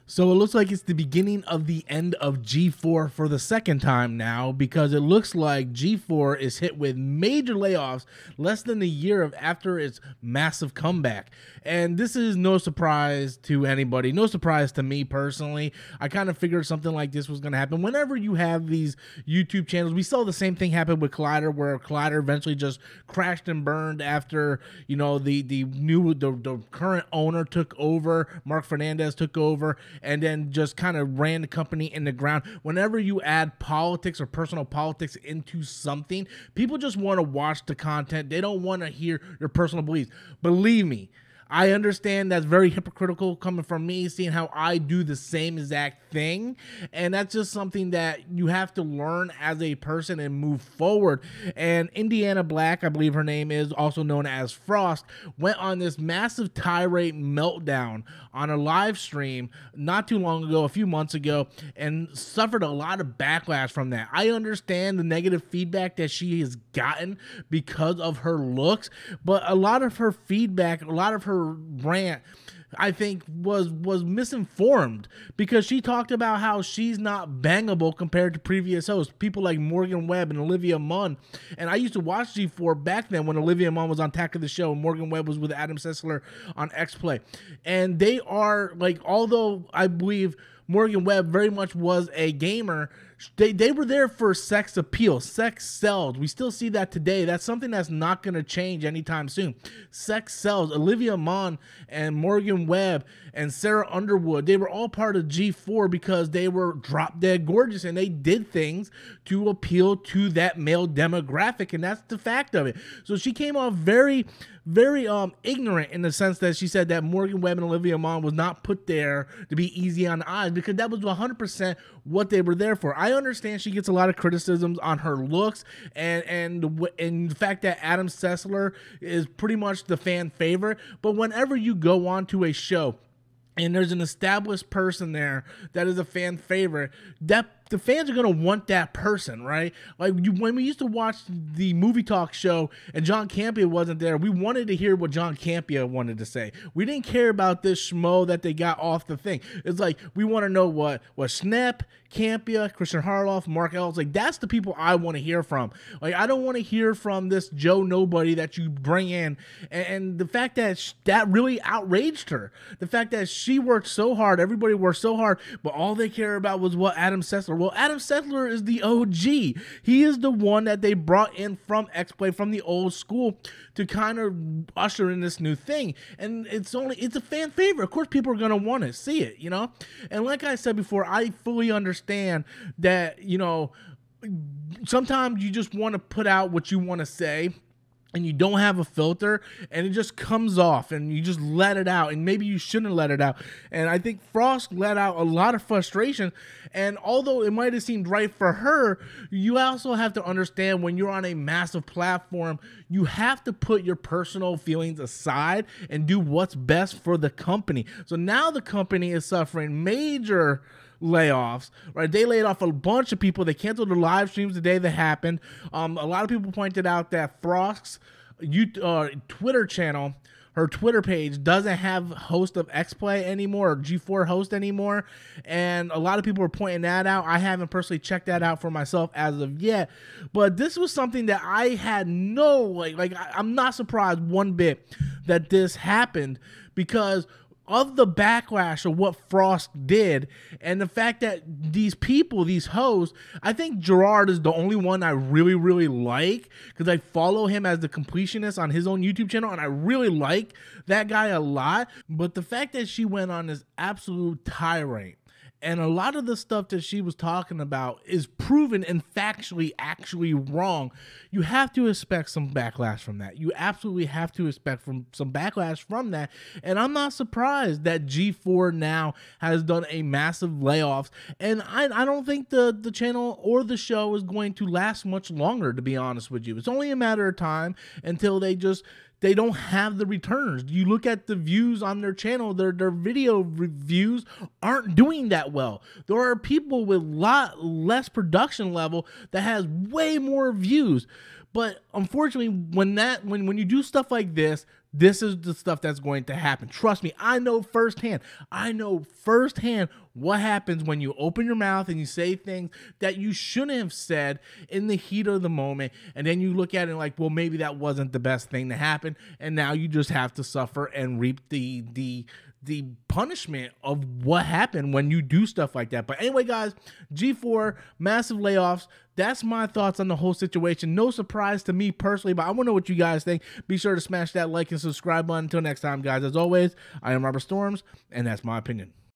So it looks like it's the beginning of the end of G4 for the second time now, because it looks like G4 is hit with major layoffs less than a year after its massive comeback. And this is no surprise to anybody, no surprise to me personally. I kind of figured something like this was going to happen. Whenever you have these YouTube channels, we saw the same thing happen with Collider, where Collider eventually just crashed and burned after, you know, the current owner took over, Mark Fernandez took over, and then just kind of ran the company in the ground. Whenever you add politics or personal politics into something, people just want to watch the content. They don't want to hear your personal beliefs. Believe me, I understand that's very hypocritical coming from me, seeing how I do the same exact thing. And that's just something that you have to learn as a person and move forward. And Indiana Black, I believe her name is, also known as Frosk, went on this massive tirade meltdown on a live stream not too long ago, a few months ago, and suffered a lot of backlash from that. I understand the negative feedback that she has gotten because of her looks, but a lot of her feedback, a lot of her rant, I think was misinformed, because she talked about how she's not bangable compared to previous hosts, people like Morgan Webb and Olivia Munn. And I used to watch G4 back then when Olivia Munn was on Attack of the Show and Morgan Webb was with Adam Sessler on X-Play. And they are, like, although I believe Morgan Webb very much was a gamer, they were there for sex appeal. Sex sells. We still see that today. That's something that's not going to change anytime soon. Sex sells. Olivia Munn and Morgan Webb and Sarah Underwood, they were all part of G4 because they were drop dead gorgeous and they did things to appeal to that male demographic, and that's the fact of it. So she came off very ignorant in the sense that she said that Morgan Webb and Olivia Munn was not put there to be easy on the eyes, because that was 100% what they were there for. I understand she gets a lot of criticisms on her looks and the fact that Adam Sessler is pretty much the fan favorite, but whenever you go on to a show and there's an established person there that is a fan favorite, that the fans are going to want that person, right? Like when we used to watch the movie talk show and John Campea wasn't there, we wanted to hear what John Campea wanted to say. We didn't care about this schmo that they got off the thing. It's like, we want to know what Schnepp, Campea, Christian Harloff, Mark Ellis, like that's the people I want to hear from. Like, I don't want to hear from this Joe Nobody that you bring in. And the fact that that really outraged her. The fact that she worked so hard, everybody worked so hard, but all they care about was what Adam Sessler. Well, Adam Sessler is the OG. He is the one that they brought in from X-Play, from the old school, to kind of usher in this new thing. And it's a fan favorite. Of course, people are going to want to see it, you know? And like I said before, I fully understand that, you know, sometimes you just want to put out what you want to say, and you don't have a filter, and it just comes off, and you just let it out, and maybe you shouldn't let it out. And I think Frost let out a lot of frustration, and although it might have seemed right for her, you also have to understand when you're on a massive platform, you have to put your personal feelings aside and do what's best for the company. So now the company is suffering major layoffs, right? They laid off a bunch of people. They canceled the live streams the day that happened. A lot of people pointed out that Frosk's Twitter channel, her Twitter page, doesn't have host of X-Play anymore, or G4 host anymore, and a lot of people were pointing that out. I haven't personally checked that out for myself as of yet, but this was something that I had I'm not surprised one bit that this happened, because of the backlash of what Frost did, and the fact that these people, these hosts, I think Gerard is the only one I really like, because I follow him as the completionist on his own YouTube channel, and I really like that guy a lot. But the fact that she went on this absolute tirade, and a lot of the stuff that she was talking about is proven and factually actually wrong, you have to expect some backlash from that. You absolutely have to expect some backlash from that. And I'm not surprised that G4 now has done a massive layoffs. And I don't think the channel or the show is going to last much longer, to be honest with you. It's only a matter of time until they don't have the returns. You look at the views on their channel, their video reviews aren't doing that well. There are people with a lot less production level that has way more views. But unfortunately, when you do stuff like this, This is the stuff that's going to happen. Trust me, I know firsthand. I know firsthand what happens when you open your mouth and you say things that you shouldn't have said in the heat of the moment, and then you look at it like, well, maybe that wasn't the best thing to happen, and now you just have to suffer and reap the punishment of what happened when you do stuff like that. But anyway, guys, G4, massive layoffs. That's my thoughts on the whole situation. No surprise to me personally, but I want to know what you guys think. Be sure to smash that like and subscribe button. Until next time, guys, as always, I am Robert Storms, and that's my opinion.